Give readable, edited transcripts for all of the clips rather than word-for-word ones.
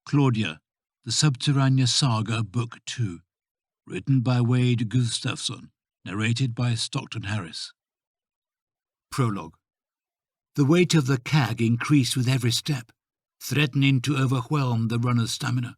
CLAUDIA, The Subterranean Saga, Book 2, written by Wade Gustafson, narrated by Stockton Harris. Prologue. The weight of the cag increased with every step, threatening to overwhelm the runner's stamina.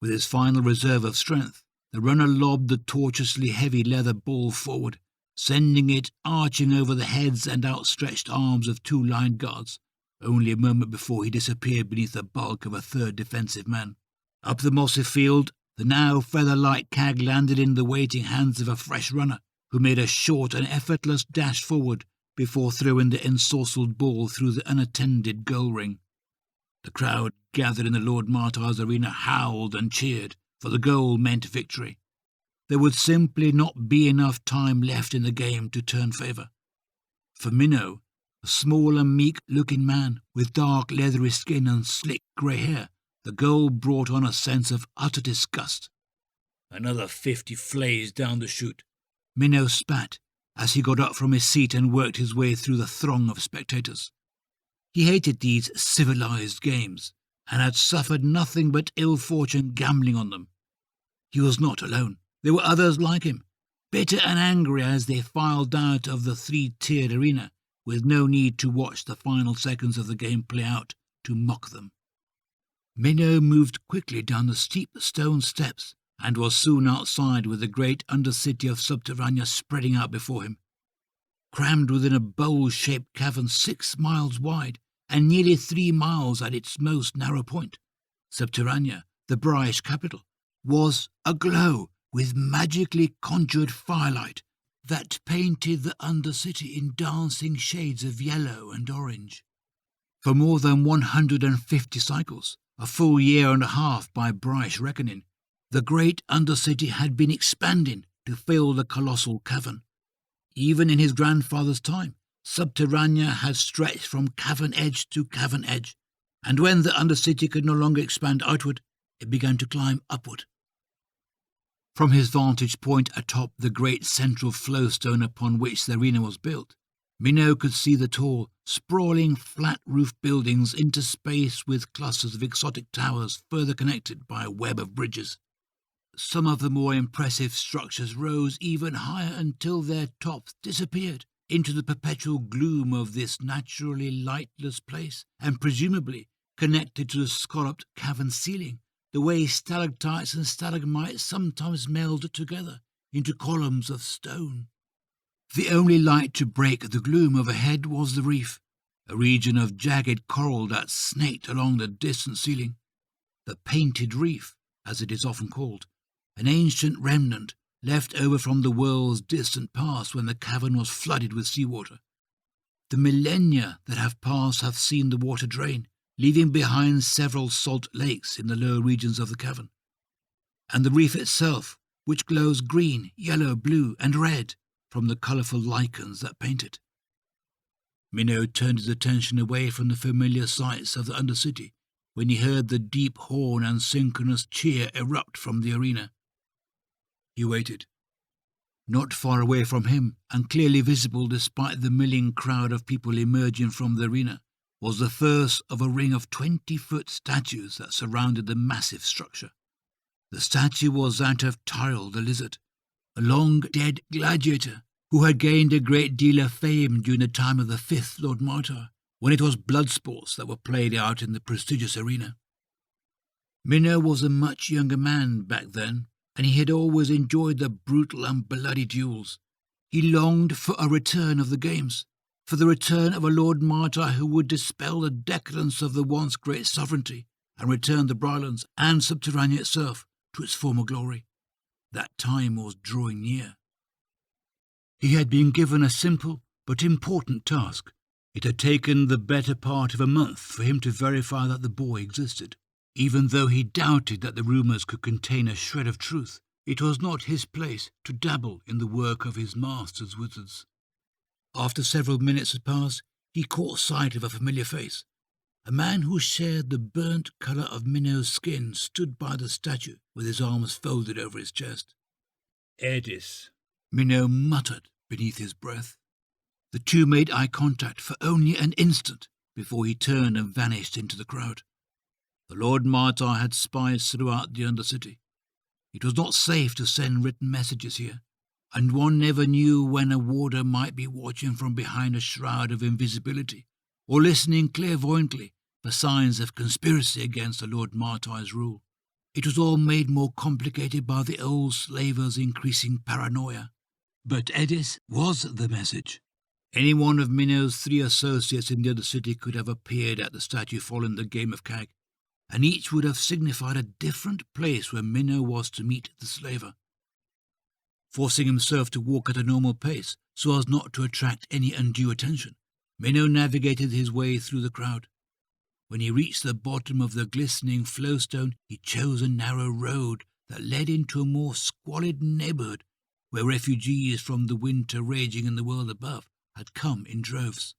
With his final reserve of strength, the runner lobbed the tortuously heavy leather ball forward, sending it arching over the heads and outstretched arms of two line guards, only a moment before he disappeared beneath the bulk of a third defensive man. Up the mossy field, the now feather-light cag landed in the waiting hands of a fresh runner, who made a short and effortless dash forward before throwing the ensorcelled ball through the unattended goal ring. The crowd gathered in the Lord Martyr's arena howled and cheered, for the goal meant victory. There would simply not be enough time left in the game to turn favour. For Minnow, a small and meek-looking man with dark leathery skin and slick grey hair, the goal brought on a sense of utter disgust. Another 50 flays down the chute. Minnow spat as he got up from his seat and worked his way through the throng of spectators. He hated these civilized games, and had suffered nothing but ill fortune gambling on them. He was not alone. There were others like him, bitter and angry as they filed out of the three-tiered arena, with no need to watch the final seconds of the game play out to mock them. Minnow moved quickly down the steep stone steps, and was soon outside with the great undercity of Subterranea spreading out before him. Crammed within a bowl-shaped cavern 6 miles wide, and nearly 3 miles at its most narrow point, Subterranea, the British capital, was aglow with magically conjured firelight that painted the undercity in dancing shades of yellow and orange. For more than 150 cycles, a full year and a half by British reckoning, the great undercity had been expanding to fill the colossal cavern. Even in his grandfather's time, Subterranea had stretched from cavern edge to cavern edge, and when the undercity could no longer expand outward, it began to climb upward. From his vantage point atop the great central flowstone upon which the arena was built, Minnow could see the tall, sprawling, flat-roofed buildings interspaced with clusters of exotic towers further connected by a web of bridges. Some of the more impressive structures rose even higher until their tops disappeared into the perpetual gloom of this naturally lightless place, and presumably connected to the scalloped cavern ceiling, the way stalactites and stalagmites sometimes meld together into columns of stone. The only light to break the gloom overhead was the reef, a region of jagged coral that snaked along the distant ceiling. The Painted Reef, as it is often called, an ancient remnant left over from the world's distant past when the cavern was flooded with seawater. The millennia that have passed have seen the water drain, leaving behind several salt lakes in the lower regions of the cavern. And the reef itself, which glows green, yellow, blue, and red from the colourful lichens that paint it. Minnow turned his attention away from the familiar sights of the undercity when he heard the deep horn and synchronous cheer erupt from the arena. He waited. Not far away from him, and clearly visible despite the milling crowd of people emerging from the arena, was the first of a ring of 20-foot statues that surrounded the massive structure. The statue was that of Tyrell the lizard, a long-dead gladiator who had gained a great deal of fame during the time of the 5th Lord Martyr, when it was blood sports that were played out in the prestigious arena. Mina was a much younger man back then, and he had always enjoyed the brutal and bloody duels. He longed for a return of the games, for the return of a Lord Martyr who would dispel the decadence of the once great sovereignty and return the Brylands and Subterranea itself to its former glory. That time was drawing near. He had been given a simple but important task. It had taken the better part of a month for him to verify that the boy existed. Even though he doubted that the rumours could contain a shred of truth, it was not his place to dabble in the work of his master's wizards. After several minutes had passed, he caught sight of a familiar face. A man who shared the burnt colour of Minnow's skin stood by the statue with his arms folded over his chest. "Edis," Minnow muttered beneath his breath. The two made eye contact for only an instant before he turned and vanished into the crowd. The Lord Martyr had spies throughout the Undercity. It was not safe to send written messages here, and one never knew when a warder might be watching from behind a shroud of invisibility, or listening clairvoyantly for signs of conspiracy against the Lord Martyr's rule. It was all made more complicated by the old slaver's increasing paranoia. But Edis was the message. Any one of Minno's 3 associates in the other city could have appeared at the statue following the game of CAG, and each would have signified a different place where Minno was to meet the slaver. Forcing himself to walk at a normal pace so as not to attract any undue attention, Minno navigated his way through the crowd. When he reached the bottom of the glistening flowstone, he chose a narrow road that led into a more squalid neighbourhood where refugees from the winter raging in the world above had come in droves.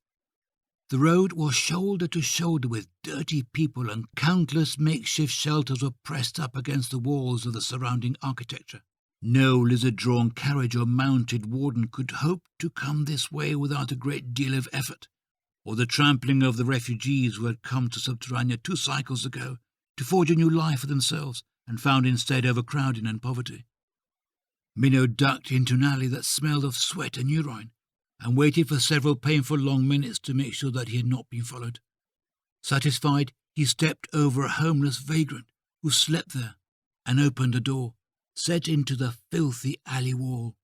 The road was shoulder to shoulder with dirty people, and countless makeshift shelters were pressed up against the walls of the surrounding architecture. No lizard-drawn carriage or mounted warden could hope to come this way without a great deal of effort, or the trampling of the refugees who had come to Subterranea 2 cycles ago to forge a new life for themselves and found instead overcrowding and poverty. Minno ducked into an alley that smelled of sweat and urine, and waited for several painful long minutes to make sure that he had not been followed. Satisfied, he stepped over a homeless vagrant who slept there and opened a door set into the filthy alley wall.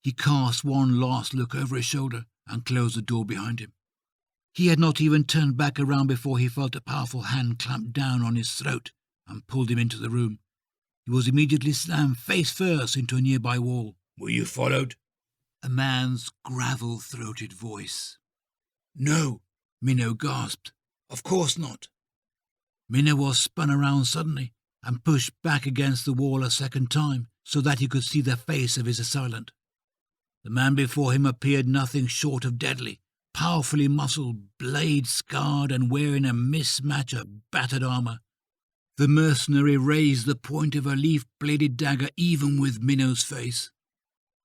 He cast one last look over his shoulder and closed the door behind him. He had not even turned back around before he felt a powerful hand clamp down on his throat and pulled him into the room. He was immediately slammed face first into a nearby wall. "Were you followed?" A man's gravel-throated voice. "No," Minno gasped. "Of course not." Minno was spun around suddenly and pushed back against the wall a second time so that he could see the face of his assailant. The man before him appeared nothing short of deadly, powerfully muscled, blade-scarred and wearing a mismatch of battered armour. The mercenary raised the point of a leaf-bladed dagger even with Minno's face.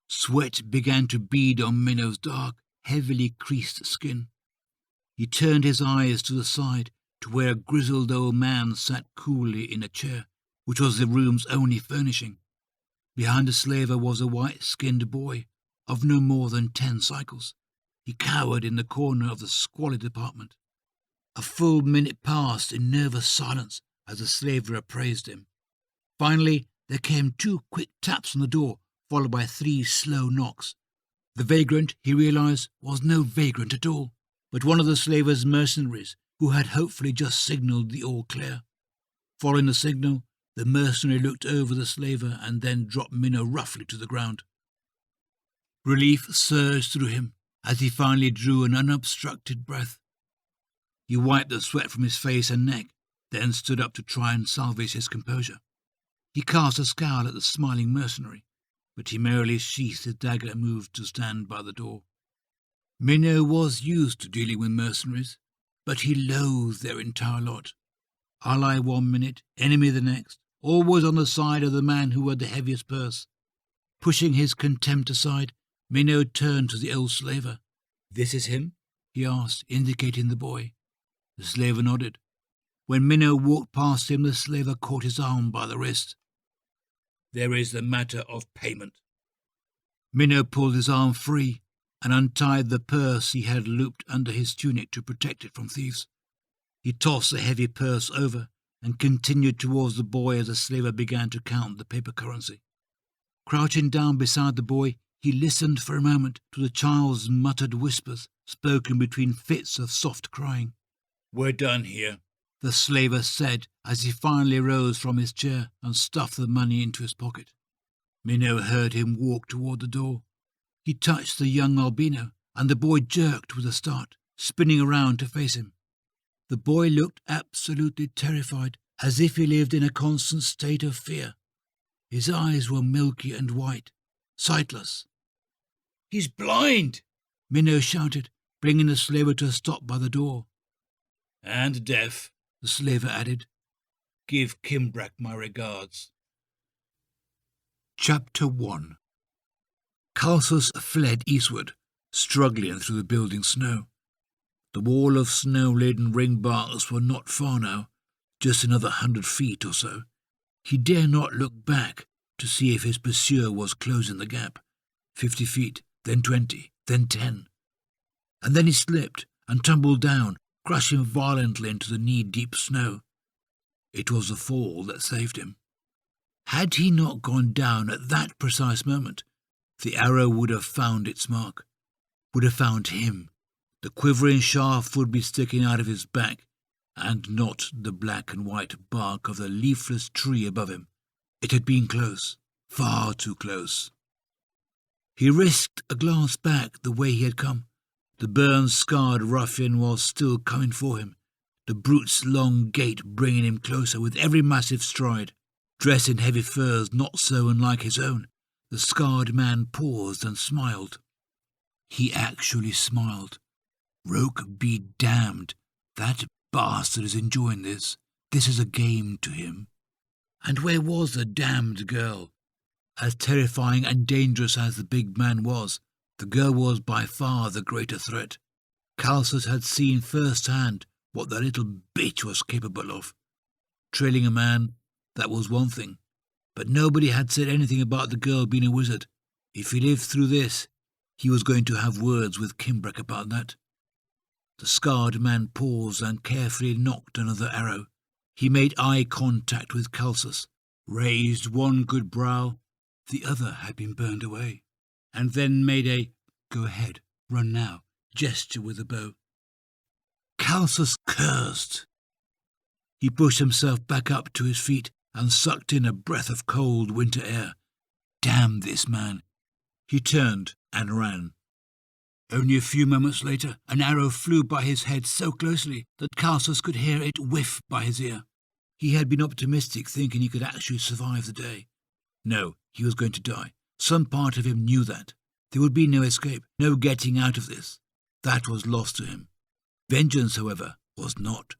Sweat began to bead on Minno's dark, heavily creased skin. He turned his eyes to the side, to where a grizzled old man sat coolly in a chair, which was the room's only furnishing. Behind the slaver was a white-skinned boy, of no more than 10 cycles. He cowered in the corner of the squalid apartment. A full minute passed in nervous silence as the slaver appraised him. Finally, there came 2 quick taps on the door, followed by 3 slow knocks. The vagrant, he realized, was no vagrant at all, but one of the slaver's mercenaries, who had hopefully just signalled the all clear. Following the signal, the mercenary looked over the slaver and then dropped Minno roughly to the ground. Relief surged through him as he finally drew an unobstructed breath. He wiped the sweat from his face and neck, then stood up to try and salvage his composure. He cast a scowl at the smiling mercenary, but he merely sheathed his dagger and moved to stand by the door. Minno was used to dealing with mercenaries, but he loathed their entire lot. Ally 1 minute, enemy the next, always on the side of the man who had the heaviest purse. Pushing his contempt aside, Minno turned to the old slaver. "This is him?" he asked, indicating the boy. The slaver nodded. When Minno walked past him, the slaver caught his arm by the wrist. "There is the matter of payment." Minno pulled his arm free and untied the purse he had looped under his tunic to protect it from thieves. He tossed the heavy purse over and continued towards the boy as the slaver began to count the paper currency. Crouching down beside the boy, he listened for a moment to the child's muttered whispers, spoken between fits of soft crying. "We're done here," the slaver said as he finally rose from his chair and stuffed the money into his pocket. Minno heard him walk toward the door. He touched the young albino, and the boy jerked with a start, spinning around to face him. The boy looked absolutely terrified, as if he lived in a constant state of fear. His eyes were milky and white, sightless. "He's blind!" Minno shouted, bringing the slaver to a stop by the door. "And deaf," the slaver added. "Give Kimbrak my regards." Chapter 1. Calsus fled eastward, struggling through the building snow. The wall of snow-laden ring barks were not far now, just another 100 feet or so. He dare not look back to see if his pursuer was closing the gap. 50 feet, then 20, then 10. And then he slipped and tumbled down, crashing violently into the knee-deep snow. It was the fall that saved him. Had he not gone down at that precise moment, the arrow would have found its mark, would have found him. The quivering shaft would be sticking out of his back, and not the black and white bark of the leafless tree above him. It had been close, far too close. He risked a glance back the way he had come. The burn-scarred ruffian was still coming for him, the brute's long gait bringing him closer with every massive stride. Dressed in heavy furs not so unlike his own, the scarred man paused and smiled. He actually smiled. Roke be damned. That bastard is enjoying this. This is a game to him. And where was the damned girl? As terrifying and dangerous as the big man was, the girl was by far the greater threat. Calsus had seen firsthand what the little bitch was capable of. Trailing a man, that was one thing, but nobody had said anything about the girl being a wizard. If he lived through this, he was going to have words with Kimbrack about that. The scarred man paused and carefully nocked another arrow. He made eye contact with Calsus, raised one good brow, the other had been burned away, and then made a "go ahead, run now" gesture with the bow. Calsus cursed. He pushed himself back up to his feet and sucked in a breath of cold winter air. Damn this man. He turned and ran. Only a few moments later, an arrow flew by his head so closely that Calsus could hear it whiff by his ear. He had been optimistic, thinking he could actually survive the day. No, he was going to die. Some part of him knew that. There would be no escape, no getting out of this. That was lost to him. Vengeance, however, was not.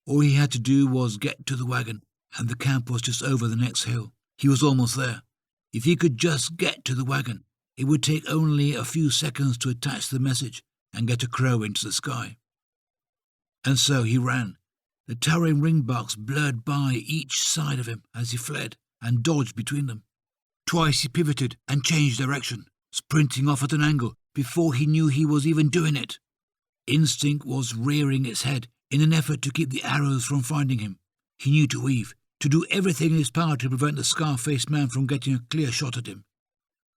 All he had to do was get to the wagon, and the camp was just over the next hill. He was almost there. If he could just get to the wagon, it would take only a few seconds to attach the message and get a crow into the sky. And so he ran. The towering ringbarks blurred by each side of him as he fled and dodged between them. Twice he pivoted and changed direction, sprinting off at an angle before he knew he was even doing it. Instinct was rearing its head in an effort to keep the arrows from finding him. He knew to weave, to do everything in his power to prevent the scar-faced man from getting a clear shot at him.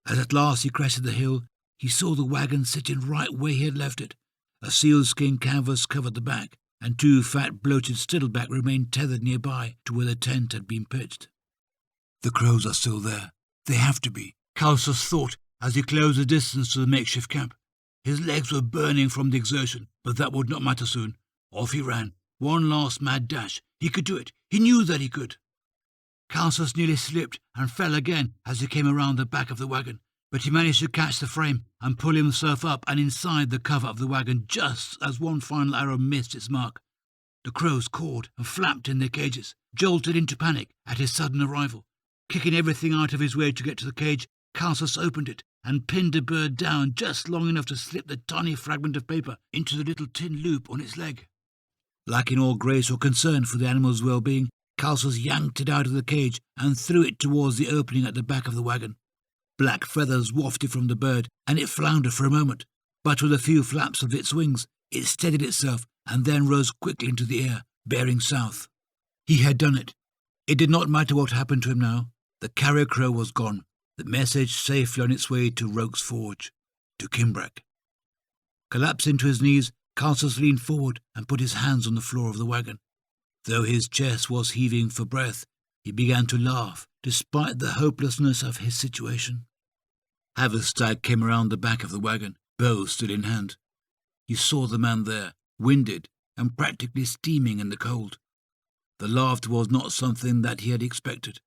As at last he crested the hill, he saw the wagon sitting right where he had left it. A sealskin canvas covered the back, and two fat, bloated stiddleback remained tethered nearby to where the tent had been pitched. The crows are still there. They have to be, Calsus thought as he closed the distance to the makeshift camp. His legs were burning from the exertion, but that would not matter soon. Off he ran. One last mad dash. He could do it. He knew that he could. Calsus nearly slipped and fell again as he came around the back of the wagon, but he managed to catch the frame and pull himself up and inside the cover of the wagon just as one final arrow missed its mark. The crows cawed and flapped in their cages, jolted into panic at his sudden arrival. Kicking everything out of his way to get to the cage, Calsus opened it and pinned a bird down just long enough to slip the tiny fragment of paper into the little tin loop on its leg. Lacking all grace or concern for the animal's well-being, Calsus yanked it out of the cage and threw it towards the opening at the back of the wagon. Black feathers wafted from the bird, and it floundered for a moment, but with a few flaps of its wings, it steadied itself and then rose quickly into the air, bearing south. He had done it. It did not matter what happened to him now. The carrier crow was gone, the message safely on its way to Roke's Forge, to Kimbrack. Collapsing to his knees, Calsus leaned forward and put his hands on the floor of the wagon. Though his chest was heaving for breath, he began to laugh, despite the hopelessness of his situation. Haverstag came around the back of the wagon, bow still in hand. He saw the man there, winded and practically steaming in the cold. The laughter was not something that he had expected.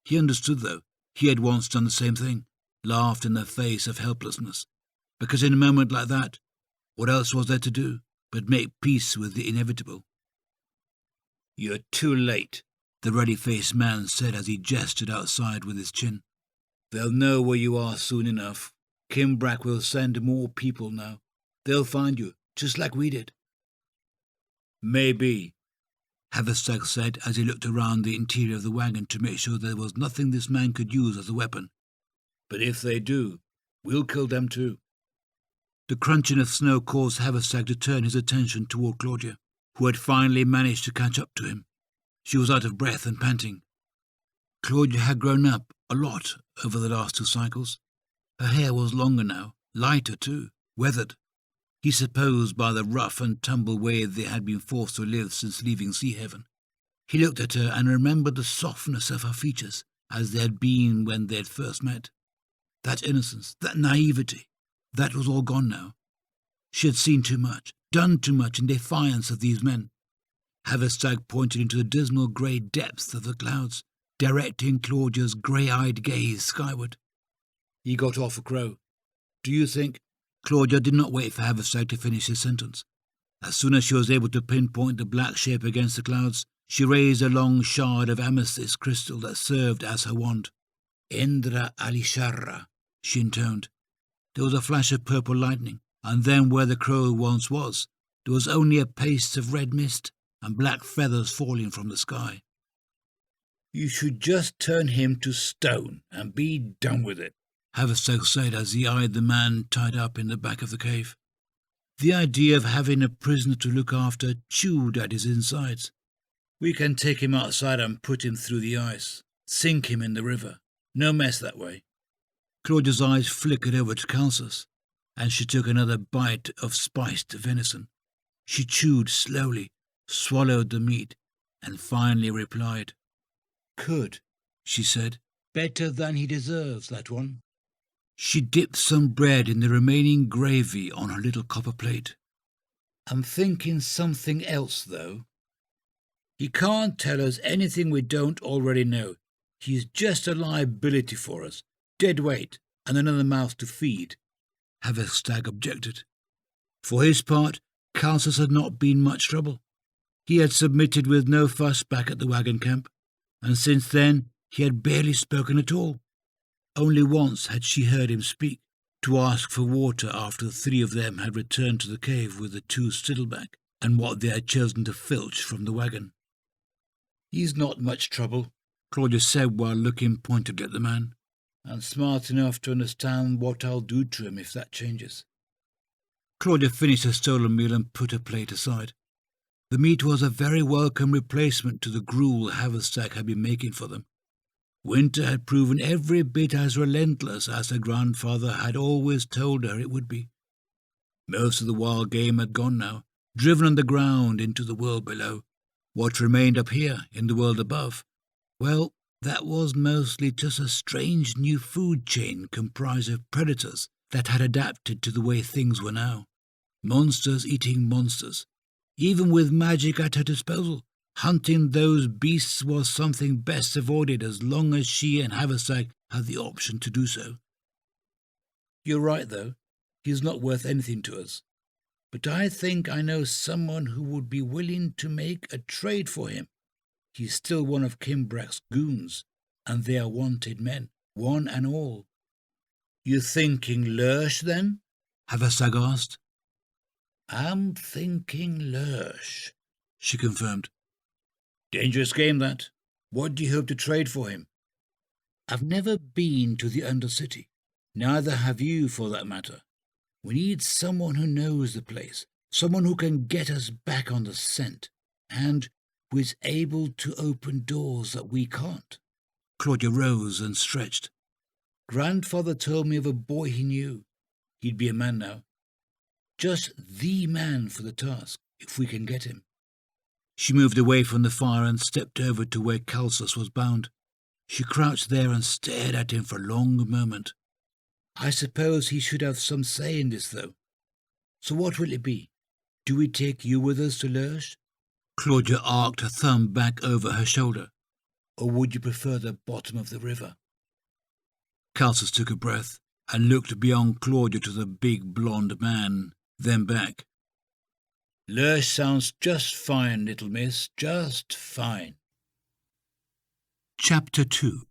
He understood, though. He had once done the same thing, laughed in the face of helplessness, because in a moment like that, what else was there to do but make peace with the inevitable? "You're too late," the ruddy-faced man said as he gestured outside with his chin. "They'll know where you are soon enough. Kimbrack will send more people now. They'll find you, just like we did." "Maybe." Haverstag said as he looked around the interior of the wagon to make sure there was nothing this man could use as a weapon. "But if they do, we'll kill them too." The crunching of snow caused Haverstag to turn his attention toward Claudia, who had finally managed to catch up to him. She was out of breath and panting. Claudia had grown up a lot over the last 2 cycles. Her hair was longer now, lighter too, weathered. He supposed by the rough and tumble way they had been forced to live since leaving Sea Heaven. He looked at her and remembered the softness of her features as they had been when they had first met. That innocence, that naivety, that was all gone now. She had seen too much, done too much in defiance of these men. Haverstag pointed into the dismal grey depths of the clouds, directing Claudia's grey-eyed gaze skyward. He got off a crow. "Do you think—" Claudia did not wait for Haverstag to finish his sentence. As soon as she was able to pinpoint the black shape against the clouds, she raised a long shard of amethyst crystal that served as her wand. "Indra Alisharra," she intoned. There was a flash of purple lightning, and then where the crow once was, there was only a paste of red mist and black feathers falling from the sky. "You should just turn him to stone and be done with it," Haverstag said as he eyed the man tied up in the back of the cave. The idea of having a prisoner to look after chewed at his insides. "We can take him outside and put him through the ice, sink him in the river. No mess that way." Claudia's eyes flickered over to Calsus, and she took another bite of spiced venison. She chewed slowly, swallowed the meat, and finally replied. "Could," she said. "Better than he deserves, that one." She dipped some bread in the remaining gravy on her little copper plate. "I'm thinking something else, though. He can't tell us anything we don't already know. He's just a liability for us, dead weight, and another mouth to feed," Haverstag objected. For his part, Calsus had not been much trouble. He had submitted with no fuss back at the wagon camp, and since then he had barely spoken at all. Only once had she heard him speak, to ask for water after the 3 of them had returned to the cave with the 2 stiddleback and what they had chosen to filch from the wagon. "He's not much trouble," Claudia said while looking pointedly at the man, "and smart enough to understand what I'll do to him if that changes." Claudia finished her stolen meal and put her plate aside. The meat was a very welcome replacement to the gruel Haverstag had been making for them. Winter had proven every bit as relentless as her grandfather had always told her it would be. Most of the wild game had gone now, driven underground into the world below. What remained up here, in the world above, well, that was mostly just a strange new food chain comprised of predators that had adapted to the way things were now. Monsters eating monsters. Even with magic at her disposal, hunting those beasts was something best avoided as long as she and Haverstag had the option to do so. "You're right, though. He's not worth anything to us. But I think I know someone who would be willing to make a trade for him. He's still one of Kimbrack's goons, and they are wanted men, one and all." "You thinking Lurch, then?" Haverstag asked. "I'm thinking Lurch," she confirmed. "Dangerous game, that. What do you hope to trade for him?" "I've never been to the Undercity. Neither have you, for that matter. We need someone who knows the place, someone who can get us back on the scent, and who is able to open doors that we can't." Claudia rose and stretched. "Grandfather told me of a boy he knew. He'd be a man now. Just the man for the task, if we can get him." She moved away from the fire and stepped over to where Calsus was bound. She crouched there and stared at him for a long moment. "I suppose he should have some say in this, though. So what will it be? Do we take you with us to Lurch?" Claudia arced her thumb back over her shoulder. "Or would you prefer the bottom of the river?" Calsus took a breath and looked beyond Claudia to the big blonde man, then back. "Lurch sounds just fine, little miss, just fine." Chapter 2.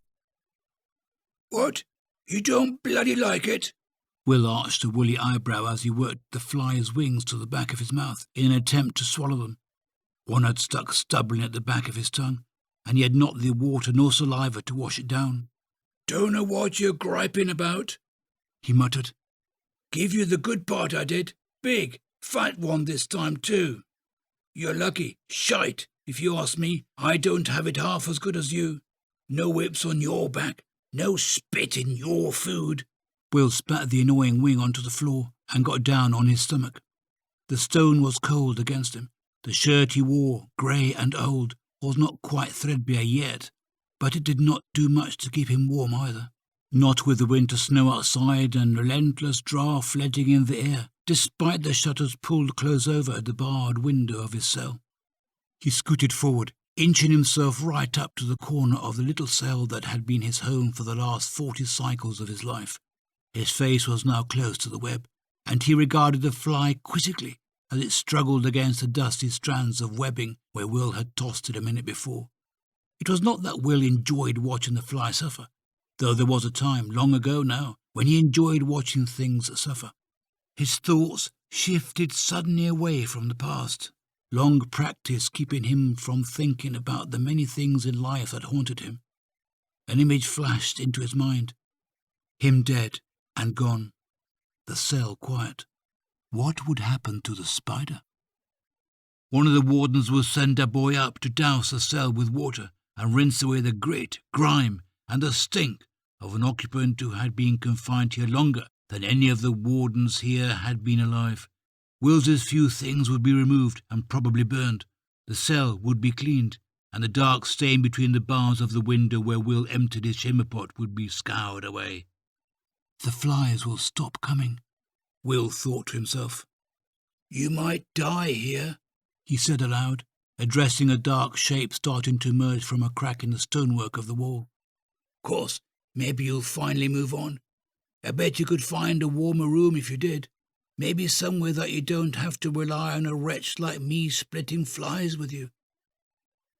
"What? You don't bloody like it?" Will arched a woolly eyebrow as he worked the fly's wings to the back of his mouth in an attempt to swallow them. One had stuck stubbornly at the back of his tongue, and he had not the water nor saliva to wash it down. "Don't know what you're griping about," he muttered. "Give you the good part, I did. Big, fat one this time too. You're lucky. Shite, if you ask me. I don't have it half as good as you. No whips on your back. No spit in your food." Will spat the annoying wing onto the floor and got down on his stomach. The stone was cold against him. The shirt he wore, grey and old, was not quite threadbare yet, but it did not do much to keep him warm either. Not with the winter snow outside and relentless draught floating in the air, despite the shutters pulled close over the barred window of his cell. He scooted forward, inching himself right up to the corner of the little cell that had been his home for the last 40 cycles of his life. His face was now close to the web, and he regarded the fly quizzically as it struggled against the dusty strands of webbing where Will had tossed it a minute before. It was not that Will enjoyed watching the fly suffer, though there was a time, long ago now, when he enjoyed watching things suffer. His thoughts shifted suddenly away from the past, long practice keeping him from thinking about the many things in life that haunted him. An image flashed into his mind. Him dead and gone. The cell quiet. What would happen to the spider? One of the wardens would send a boy up to douse the cell with water and rinse away the grit, grime, and the stink of an occupant who had been confined here longer than any of the wardens here had been alive. Will's few things would be removed and probably burned. The cell would be cleaned, and the dark stain between the bars of the window where Will emptied his shimmer pot would be scoured away. The flies will stop coming, Will thought to himself. "You might die here," he said aloud, addressing a dark shape starting to emerge from a crack in the stonework of the wall. "Course, maybe you'll finally move on. I bet you could find a warmer room if you did. Maybe somewhere that you don't have to rely on a wretch like me splitting flies with you."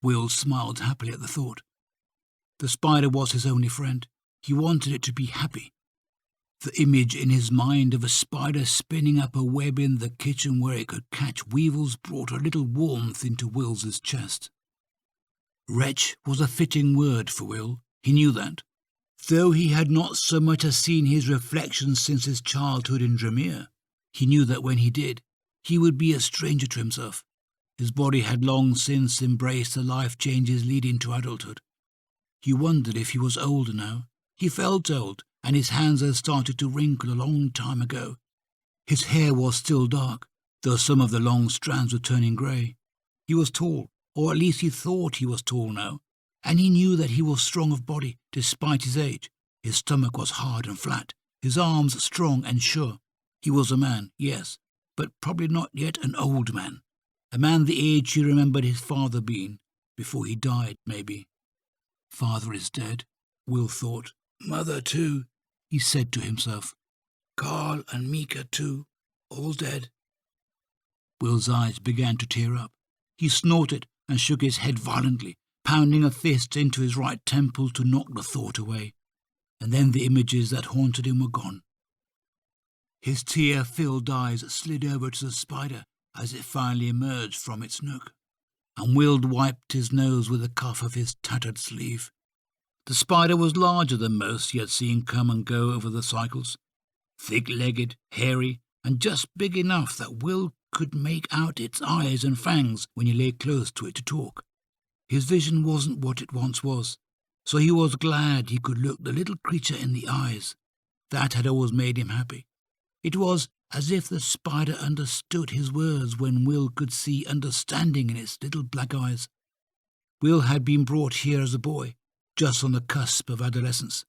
Will smiled happily at the thought. The spider was his only friend. He wanted it to be happy. The image in his mind of a spider spinning up a web in the kitchen where it could catch weevils brought a little warmth into Will's chest. Wretch was a fitting word for Will. He knew that. Though he had not so much as seen his reflection since his childhood in Dremere, he knew that when he did, he would be a stranger to himself. His body had long since embraced the life changes leading to adulthood. He wondered if he was older now. He felt old, and his hands had started to wrinkle a long time ago. His hair was still dark, though some of the long strands were turning grey. He was tall, or at least he thought he was tall now, and he knew that he was strong of body despite his age. His stomach was hard and flat, his arms strong and sure. He was a man, yes, but probably not yet an old man. A man the age he remembered his father being, before he died, maybe. Father is dead, Will thought. Mother too, he said to himself. Carl and Mika too, all dead. Will's eyes began to tear up. He snorted and shook his head violently, pounding a fist into his right temple to knock the thought away. And then the images that haunted him were gone. His tear-filled eyes slid over to the spider as it finally emerged from its nook, and Will wiped his nose with the cuff of his tattered sleeve. The spider was larger than most he had seen come and go over the cycles, thick-legged, hairy, and just big enough that Will could make out its eyes and fangs when he lay close to it to talk. His vision wasn't what it once was, so he was glad he could look the little creature in the eyes. That had always made him happy. It was as if the spider understood his words when Will could see understanding in its little black eyes. Will had been brought here as a boy, just on the cusp of adolescence.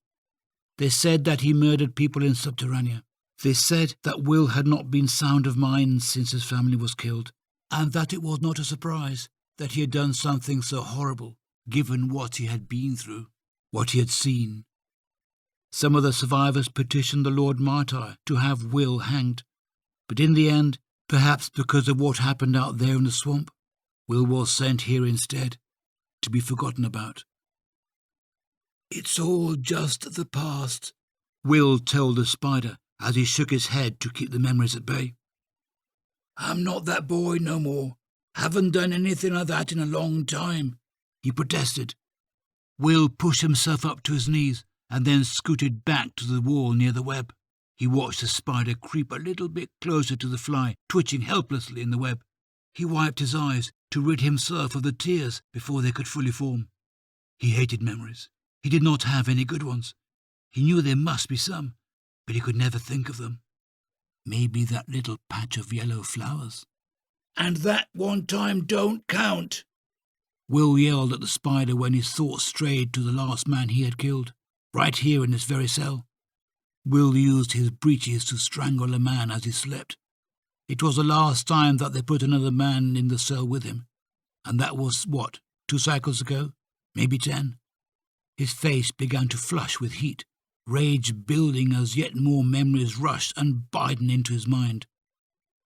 They said that he murdered people in Subterranea. They said that Will had not been sound of mind since his family was killed, and that it was not a surprise that he had done something so horrible, given what he had been through, what he had seen. Some of the survivors petitioned the Lord Martyr to have Will hanged, but in the end, perhaps because of what happened out there in the swamp, Will was sent here instead, to be forgotten about. It's all just the past, Will told the spider as he shook his head to keep the memories at bay. I'm not that boy no more. Haven't done anything like that in a long time," he protested. Will pushed himself up to his knees and then scooted back to the wall near the web. He watched the spider creep a little bit closer to the fly, twitching helplessly in the web. He wiped his eyes to rid himself of the tears before they could fully form. He hated memories. He did not have any good ones. He knew there must be some, but he could never think of them. Maybe that little patch of yellow flowers. "And that one time don't count," Will yelled at the spider when his thoughts strayed to the last man he had killed, right here in this very cell. Will used his breeches to strangle a man as he slept. It was the last time that they put another man in the cell with him, and that was, 2 cycles ago? Maybe 10. His face began to flush with heat, rage building as yet more memories rushed and biting into his mind.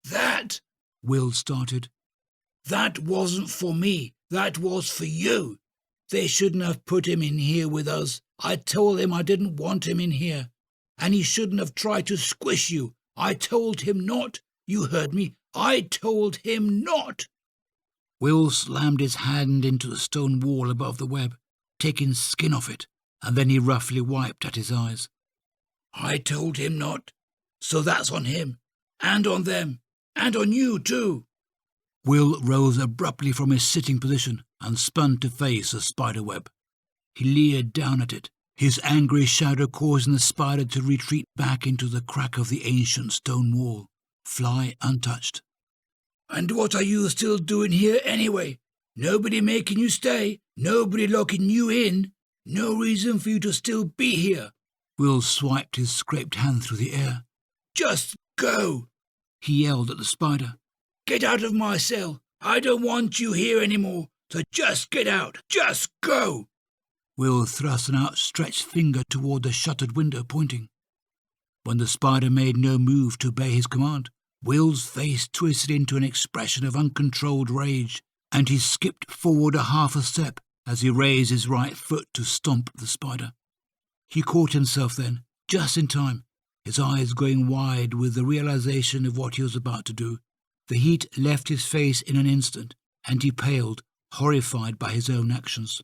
"That," Will started, "that wasn't for me. That was for you. They shouldn't have put him in here with us. I told him I didn't want him in here. And he shouldn't have tried to squish you. I told him not. You heard me. I told him not." Will slammed his hand into the stone wall above the web, taking skin off it, and then he roughly wiped at his eyes. "I told him not. So that's on him, and on them, and on you too." Will rose abruptly from his sitting position and spun to face the spider web. He leered down at it, his angry shadow causing the spider to retreat back into the crack of the ancient stone wall, fly untouched. "And what are you still doing here anyway? Nobody making you stay, nobody locking you in, no reason for you to still be here." Will swiped his scraped hand through the air. "Just go," he yelled at the spider. "Get out of my cell. I don't want you here anymore, so just get out. Just go." Will thrust an outstretched finger toward the shuttered window, pointing. When the spider made no move to obey his command, Will's face twisted into an expression of uncontrolled rage, and he skipped forward a half a step as he raised his right foot to stomp at the spider. He caught himself then, just in time, his eyes going wide with the realization of what he was about to do. The heat left his face in an instant, and he paled, horrified by his own actions.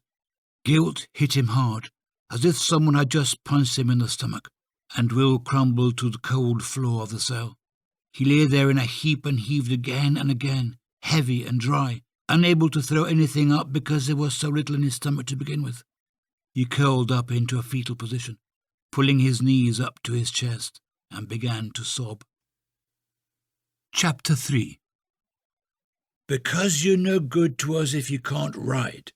Guilt hit him hard, as if someone had just punched him in the stomach, and Will crumbled to the cold floor of the cell. He lay there in a heap and heaved again and again, heavy and dry, unable to throw anything up because there was so little in his stomach to begin with. He curled up into a fetal position, pulling his knees up to his chest, and began to sob. Chapter 3. "Because you're no good to us if you can't ride,"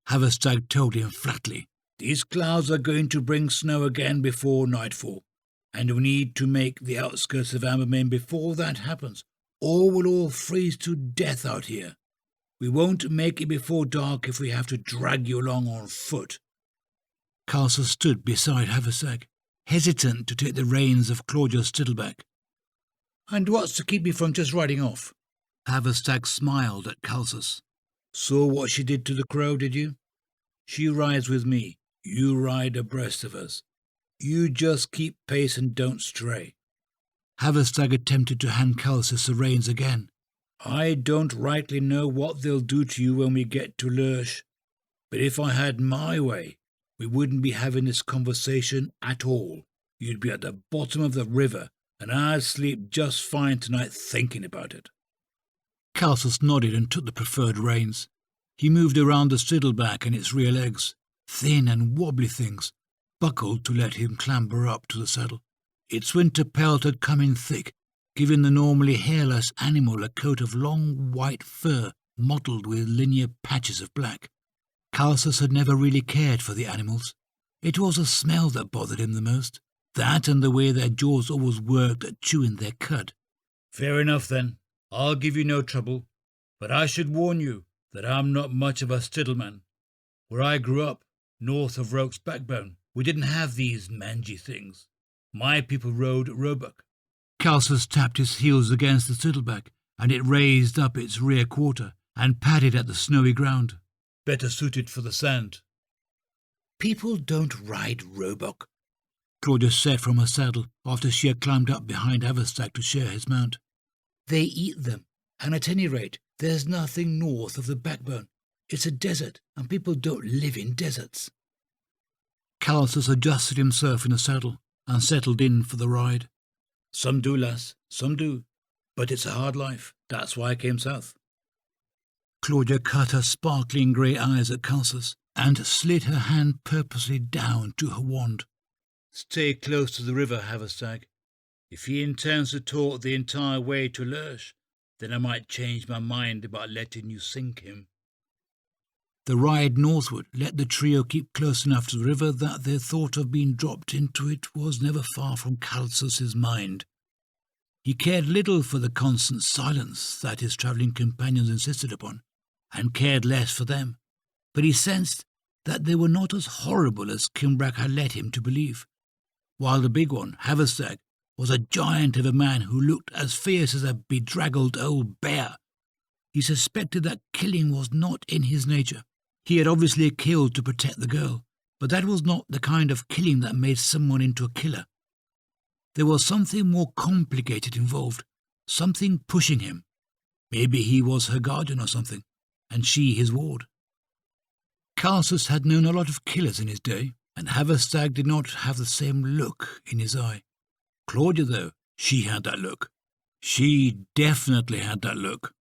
Havoc told him flatly. "These clouds are going to bring snow again before nightfall, and we need to make the outskirts of Ambermain before that happens, or we'll all freeze to death out here. We won't make it before dark if we have to drag you along on foot." Castle stood beside Havoc, hesitant to take the reins of Claudia's stittleback. "And what's to keep me from just riding off?" Havoc smiled at Calsus. "Saw what she did to the crow, did you? She rides with me. You ride abreast of us. You just keep pace and don't stray." Havoc attempted to hand Calsus the reins again. "I don't rightly know what they'll do to you when we get to Lurch, but if I had my way, we wouldn't be having this conversation at all. You'd be at the bottom of the river, and I'd sleep just fine tonight thinking about it." Calsus nodded and took the preferred reins. He moved around the stiddleback and its rear legs, thin and wobbly things, buckled to let him clamber up to the saddle. Its winter pelt had come in thick, giving the normally hairless animal a coat of long white fur mottled with linear patches of black. Calsus had never really cared for the animals. It was the smell that bothered him the most, that and the way their jaws always worked at chewing their cud. "Fair enough, then. I'll give you no trouble, but I should warn you that I'm not much of a stiddleman. Where I grew up, north of Roke's Backbone, we didn't have these mangy things. My people rode roebuck." Calsus tapped his heels against the stiddleback, and it raised up its rear quarter and padded at the snowy ground. "Better suited for the sand." "People don't ride roebuck," Claudia said from her saddle after she had climbed up behind Havoc to share his mount. "They eat them, and at any rate, There's nothing north of the backbone. It's a desert, and people don't live in deserts." Calsus adjusted himself in the saddle and settled in for the ride. "Some do, lass, some do. But it's a hard life. That's why I came south." Claudia cut her sparkling grey eyes at Calsus and slid her hand purposely down to her wand. "Stay close to the river, Haverstag. If he intends to talk the entire way to Lurch, then I might change my mind about letting you sink him." The ride northward let the trio keep close enough to the river that their thought of being dropped into it was never far from Calsus's mind. He cared little for the constant silence that his travelling companions insisted upon, and cared less for them, but he sensed that they were not as horrible as Kimbrack had led him to believe. While the big one, Haverstag, was a giant of a man who looked as fierce as a bedraggled old bear, he suspected that killing was not in his nature. He had obviously killed to protect the girl, but that was not the kind of killing that made someone into a killer. There was something more complicated involved, something pushing him. Maybe he was her guardian or something, and she his ward. Calsus had known a lot of killers in his day, and Haverstag did not have the same look in his eye. Claudia, though, she had that look. She definitely had that look.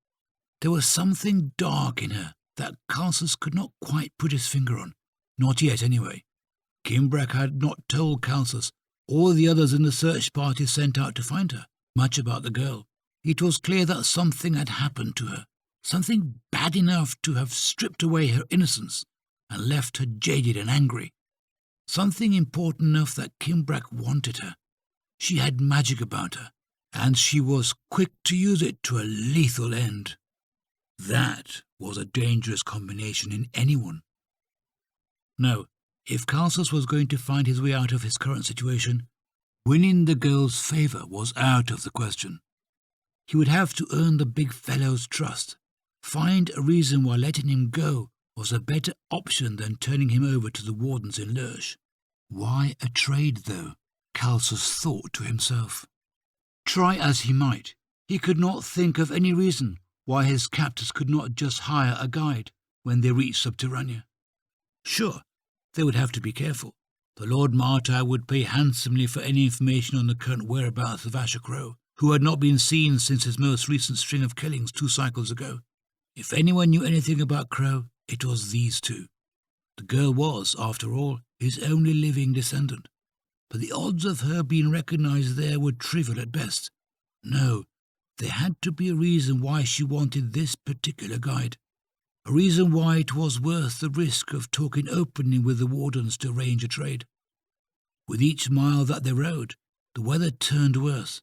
There was something dark in her that Calsus could not quite put his finger on. Not yet, anyway. Kimbrack had not told Calsus, or the others in the search party sent out to find her, much about the girl. It was clear that something had happened to her, something bad enough to have stripped away her innocence and left her jaded and angry. Something important enough that Kimbrack wanted her. She had magic about her, and she was quick to use it to a lethal end. That was a dangerous combination in anyone. No, if Calsus was going to find his way out of his current situation, winning the girl's favour was out of the question. He would have to earn the big fellow's trust. Find a reason why letting him go was a better option than turning him over to the wardens in Lurch. Why a trade, though? Calsus thought to himself. Try as he might, he could not think of any reason why his captors could not just hire a guide when they reached Subterranea. Sure, they would have to be careful. The Lord Martyr would pay handsomely for any information on the current whereabouts of Asher Crow, who had not been seen since his most recent string of killings 2 cycles ago. If anyone knew anything about Crow, it was these two. The girl was, after all, his only living descendant, but the odds of her being recognized there were trivial at best. No, there had to be a reason why she wanted this particular guide, a reason why it was worth the risk of talking openly with the wardens to arrange a trade. With each mile that they rode, the weather turned worse.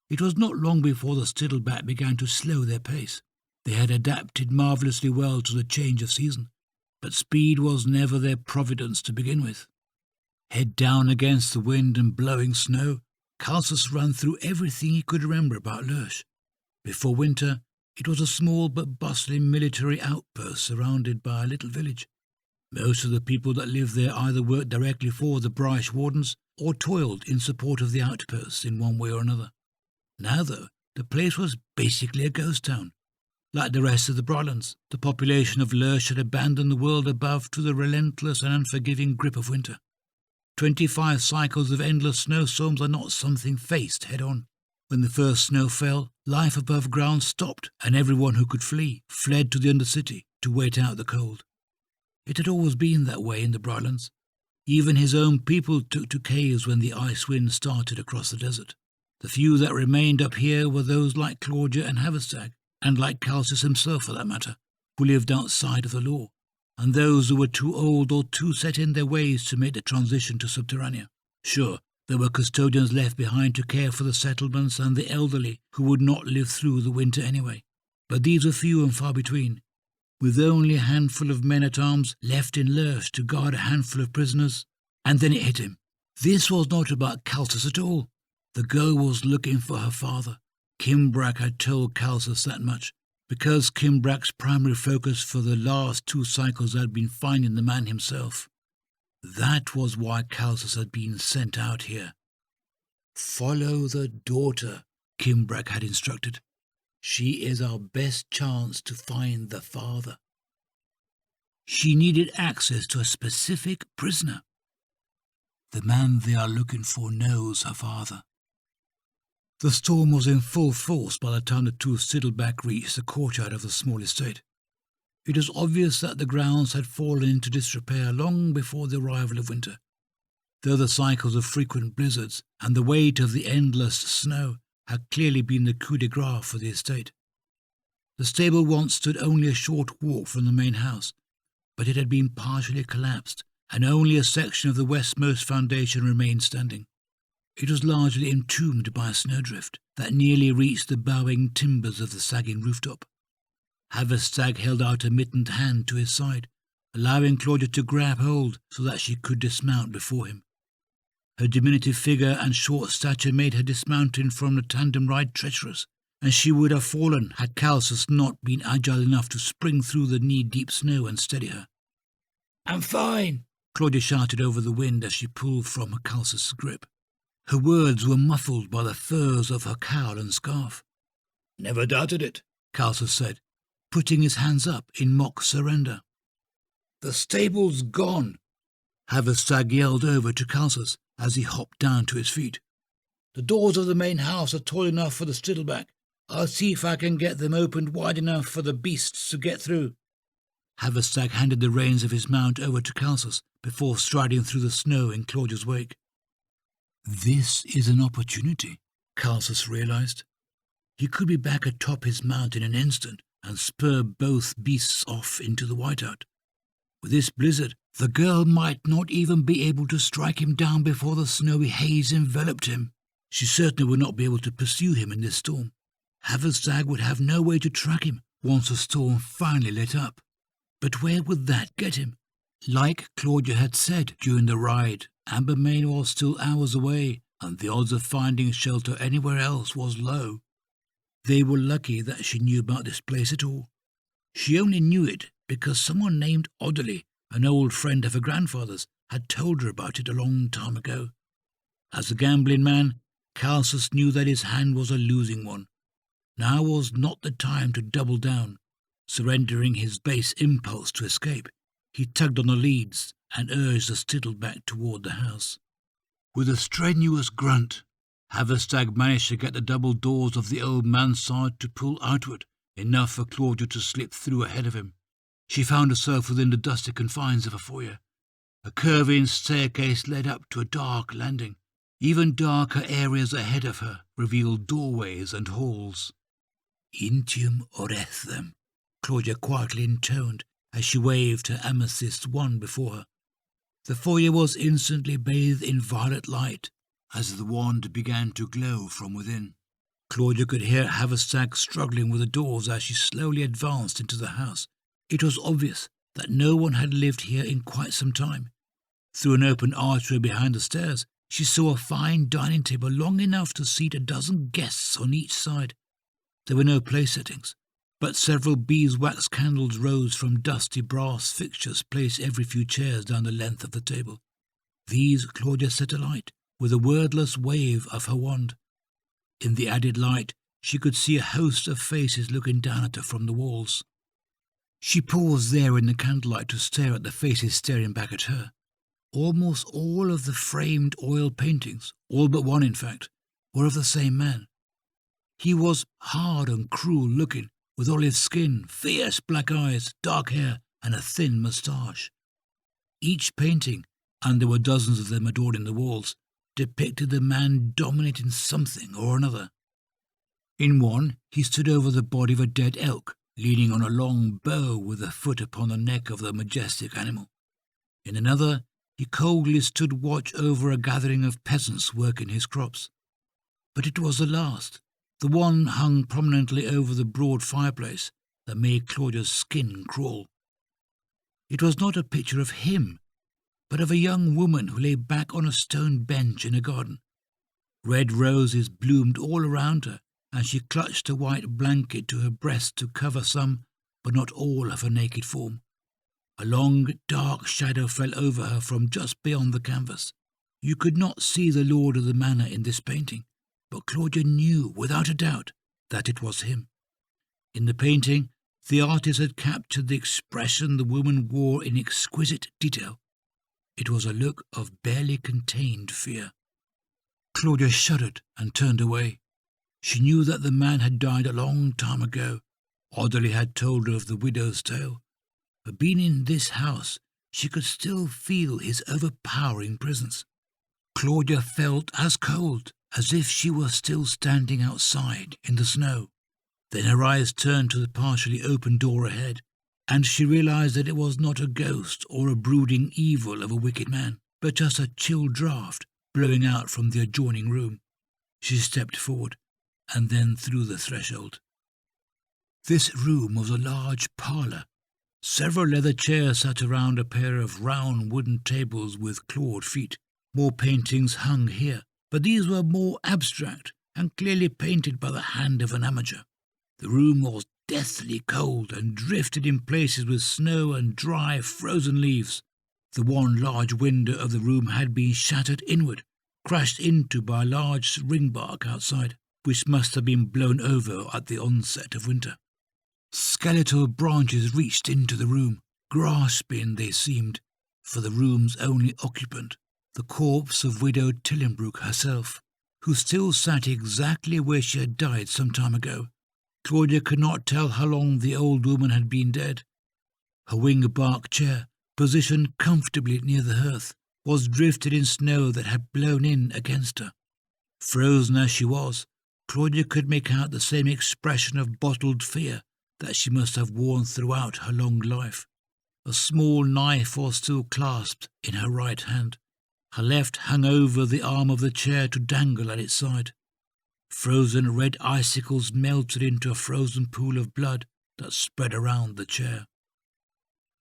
It was not long before the stittleback began to slow their pace. They had adapted marvellously well to the change of season, but speed was never their providence to begin with. Head down against the wind and blowing snow, Calsus ran through everything he could remember about Lurch. Before winter, it was a small but bustling military outpost surrounded by a little village. Most of the people that lived there either worked directly for the British wardens or toiled in support of the outposts in one way or another. Now, though, the place was basically a ghost town. Like the rest of the Broadlands, the population of Lurch had abandoned the world above to the relentless and unforgiving grip of winter. 25 cycles of endless snowstorms are not something faced head-on. When the first snow fell, life above ground stopped, and everyone who could flee fled to the Undercity to wait out the cold. It had always been that way in the Broadlands. Even his own people took to caves when the ice wind started across the desert. The few that remained up here were those like Claudia and Haverstag, and like Calsus himself for that matter, who lived outside of the law, and those who were too old or too set in their ways to make the transition to Subterranea. Sure, there were custodians left behind to care for the settlements and the elderly who would not live through the winter anyway, but these were few and far between. With only a handful of men-at-arms left in Lurch to guard a handful of prisoners, and then it hit him. This was not about Calsus at all. The girl was looking for her father. Kimbrack had told Calsus that much, because Kimbrack's primary focus for the last 2 cycles had been finding the man himself. That was why Calsus had been sent out here. Follow the daughter, Kimbrack had instructed. She is our best chance to find the father. She needed access to a specific prisoner. The man they are looking for knows her father. The storm was in full force by the time the two Stiddleback reached the courtyard of the small estate. It was obvious that the grounds had fallen into disrepair long before the arrival of winter, though the cycles of frequent blizzards and the weight of the endless snow had clearly been the coup de grace for the estate. The stable once stood only a short walk from the main house, but it had been partially collapsed, and only a section of the westmost foundation remained standing. It was largely entombed by a snowdrift that nearly reached the bowing timbers of the sagging rooftop. Haverstag held out a mittened hand to his side, allowing Claudia to grab hold so that she could dismount before him. Her diminutive figure and short stature made her dismounting from the tandem ride treacherous, and she would have fallen had Calsus not been agile enough to spring through the knee-deep snow and steady her. "I'm fine," Claudia shouted over the wind as she pulled from Calsus' grip. Her words were muffled by the furs of her cowl and scarf. "Never doubted it," Calsus said, putting his hands up in mock surrender. "The stable's gone," Haverstag yelled over to Calsus as he hopped down to his feet. "The doors of the main house are tall enough for the Stiddleback. I'll see if I can get them opened wide enough for the beasts to get through." Haverstag handed the reins of his mount over to Calsus before striding through the snow in Claudia's wake. This is an opportunity, Calsus realized. He could be back atop his mount in an instant and spur both beasts off into the whiteout. With this blizzard, the girl might not even be able to strike him down before the snowy haze enveloped him. She certainly would not be able to pursue him in this storm. Haverstag would have no way to track him once the storm finally let up. But where would that get him? Like Claudia had said during the ride, Ambermain was still hours away, and the odds of finding shelter anywhere else was low. They were lucky that she knew about this place at all. She only knew it because someone named Odderly, an old friend of her grandfather's, had told her about it a long time ago. As a gambling man, Calsus knew that his hand was a losing one. Now was not the time to double down. Surrendering his base impulse to escape, he tugged on the leads and urged the Stiddleback toward the house. With a strenuous grunt, Haverstag managed to get the double doors of the old mansard to pull outward, enough for Claudia to slip through ahead of him. She found herself within the dusty confines of a foyer. A curving staircase led up to a dark landing. Even darker areas ahead of her revealed doorways and halls. "Intium orethem," Claudia quietly intoned as she waved her amethyst wand before her. The foyer was instantly bathed in violet light as the wand began to glow from within. Claudia could hear Haverstag struggling with the doors as she slowly advanced into the house. It was obvious that no one had lived here in quite some time. Through an open archway behind the stairs, she saw a fine dining table long enough to seat a dozen guests on each side. There were no place settings, but several beeswax candles rose from dusty brass fixtures placed every few chairs down the length of the table. These Claudia set alight with a wordless wave of her wand. In the added light, she could see a host of faces looking down at her from the walls. She paused there in the candlelight to stare at the faces staring back at her. Almost all of the framed oil paintings, all but one in fact, were of the same man. He was hard and cruel looking, with olive skin, fierce black eyes, dark hair, and a thin moustache. Each painting, and there were dozens of them adorning the walls, depicted the man dominating something or another. In one, he stood over the body of a dead elk, leaning on a long bow with a foot upon the neck of the majestic animal. In another, he coldly stood watch over a gathering of peasants working his crops. But it was the last, the one hung prominently over the broad fireplace, that made Claudia's skin crawl. It was not a picture of him, but of a young woman who lay back on a stone bench in a garden. Red roses bloomed all around her, and she clutched a white blanket to her breast to cover some, but not all of her naked form. A long, dark shadow fell over her from just beyond the canvas. You could not see the lord of the manor in this painting, but Claudia knew without a doubt that it was him. In the painting, the artist had captured the expression the woman wore in exquisite detail. It was a look of barely contained fear. Claudia shuddered and turned away. She knew that the man had died a long time ago. Audley had told her of the widow's tale. But being in this house, she could still feel his overpowering presence. Claudia felt as cold as if she were still standing outside in the snow. Then her eyes turned to the partially open door ahead, and she realized that it was not a ghost or a brooding evil of a wicked man, but just a chill draught blowing out from the adjoining room. She stepped forward, and then through the threshold. This room was a large parlour. Several leather chairs sat around a pair of round wooden tables with clawed feet. More paintings hung here, but these were more abstract and clearly painted by the hand of an amateur. The room was deathly cold and drifted in places with snow and dry, frozen leaves. The one large window of the room had been shattered inward, crashed into by a large ringbark outside, which must have been blown over at the onset of winter. Skeletal branches reached into the room, grasping, they seemed, for the room's only occupant, the corpse of widow Tillenbrook herself, who still sat exactly where she had died some time ago. Claudia could not tell how long the old woman had been dead. Her wing-bark chair, positioned comfortably near the hearth, was drifted in snow that had blown in against her. Frozen as she was, Claudia could make out the same expression of bottled fear that she must have worn throughout her long life. A small knife was still clasped in her right hand. Her left hung over the arm of the chair to dangle at its side. Frozen red icicles melted into a frozen pool of blood that spread around the chair.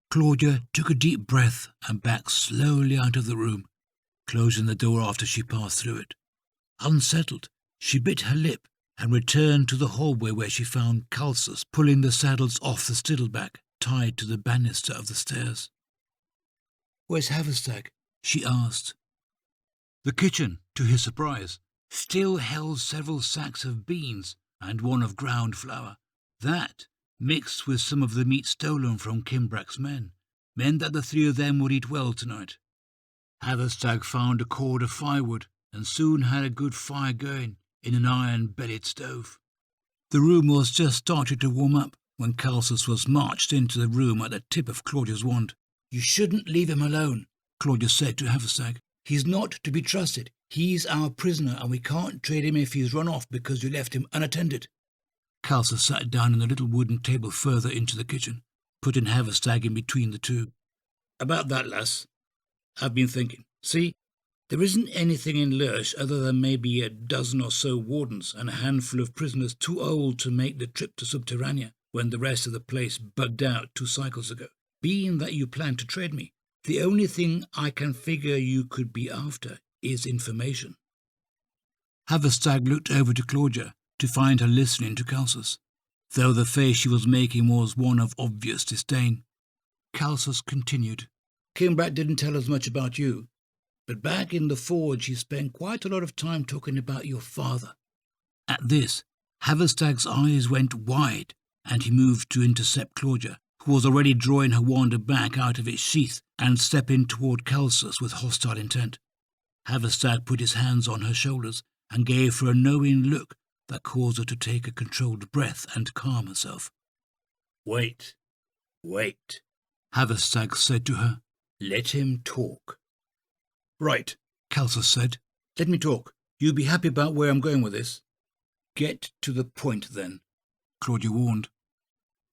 Claudia took a deep breath and backed slowly out of the room, closing the door after she passed through it. Unsettled, she bit her lip and returned to the hallway where she found Calsus pulling the saddles off the stiddleback tied to the banister of the stairs. "Where's Haverstag?" she asked. The kitchen, to his surprise, still held several sacks of beans and one of ground flour. That, mixed with some of the meat stolen from Kimbrack's men, meant that the three of them would eat well tonight. Haverstag found a cord of firewood and soon had a good fire going in an iron-bellied stove. The room was just starting to warm up when Calsus was marched into the room at the tip of Claudia's wand. "You shouldn't leave him alone," Claudia said to Haverstag. "He's not to be trusted. He's our prisoner, and we can't trade him if he's run off because you left him unattended." Calsus sat down on a little wooden table further into the kitchen, putting Haverstag in between the two. "About that, lass, I've been thinking. See, there isn't anything in Lurch other than maybe a dozen or so wardens and a handful of prisoners too old to make the trip to Subterranea when the rest of the place bugged out 2 cycles ago. Being that you plan to trade me, the only thing I can figure you could be after is information." Haverstag looked over to Claudia to find her listening to Calsus, though the face she was making was one of obvious disdain. Calsus continued. "Kimbrack didn't tell us much about you, but back in the forge he spent quite a lot of time talking about your father." At this, Haverstag's eyes went wide, and he moved to intercept Claudia, who was already drawing her wand back out of its sheath and stepping toward Calsus with hostile intent. Haverstag put his hands on her shoulders and gave her a knowing look that caused her to take a controlled breath and calm herself. Wait, Haverstag said to her. "Let him talk." "Right," Calsus said. "Let me talk. You'll be happy about where I'm going with this." "Get to the point, then," Claudia warned.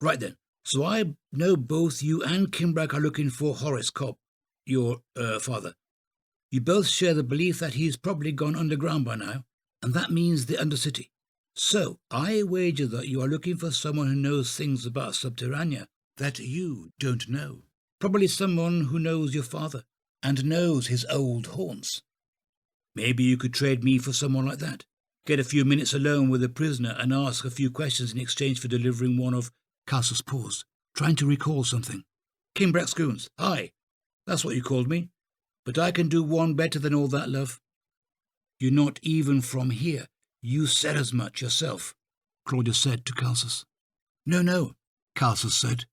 "Right then. So I know both you and Kimbrack are looking for Horace Cobb, your father. You both share the belief that he's probably gone underground by now, and that means the Undercity. So I wager that you are looking for someone who knows things about Subterranea that you don't know. Probably someone who knows your father and knows his old haunts. Maybe you could trade me for someone like that. Get a few minutes alone with a prisoner and ask a few questions in exchange for delivering one of..." Calsus paused, trying to recall something. "Kimbrack's goons. Aye, that's what you called me. But I can do one better than all that, love." "You're not even from here. You said as much yourself," Claudia said to Calsus. No, Castle said.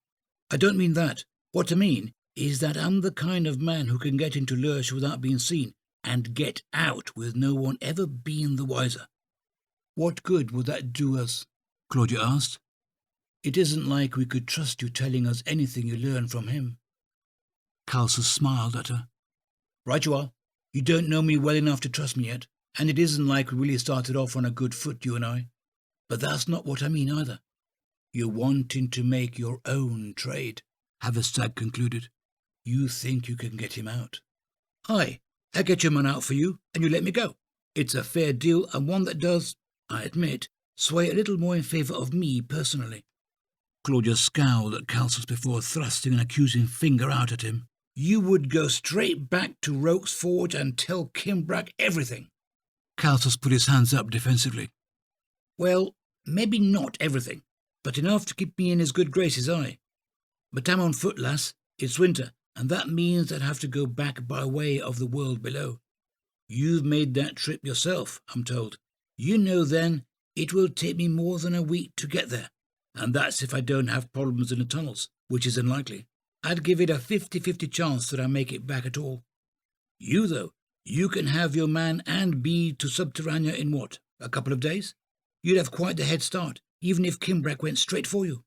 I don't mean that. What I mean is that I'm the kind of man who can get into Lurch without being seen, and get out with no one ever being the wiser. What good would that do us? Claudia asked. It isn't like we could trust you telling us anything you learn from him. Castle smiled at her. Right you are. You don't know me well enough to trust me yet, and it isn't like we really started off on a good foot, you and I. But that's not what I mean either. You're wanting to make your own trade, Haverstag concluded. You think you can get him out. Aye, I get your man out for you, and you let me go. It's a fair deal, and one that does, I admit, sway a little more in favour of me personally. Claudia scowled at Calsus before thrusting an accusing finger out at him. You would go straight back to Roke's Forge and tell Kimbrack everything. Calsus put his hands up defensively. Well, maybe not everything, but enough to keep me in his good graces, aye. But I'm on foot, lass. It's winter, and that means I'd have to go back by way of the world below. You've made that trip yourself, I'm told. You know, then, it will take me more than a week to get there, and that's if I don't have problems in the tunnels, which is unlikely. I'd give it a 50-50 chance that I make it back at all. You, though, you can have your man and be to Subterranea in what, a couple of days? You'd have quite the head start, even if Kimbrack went straight for you.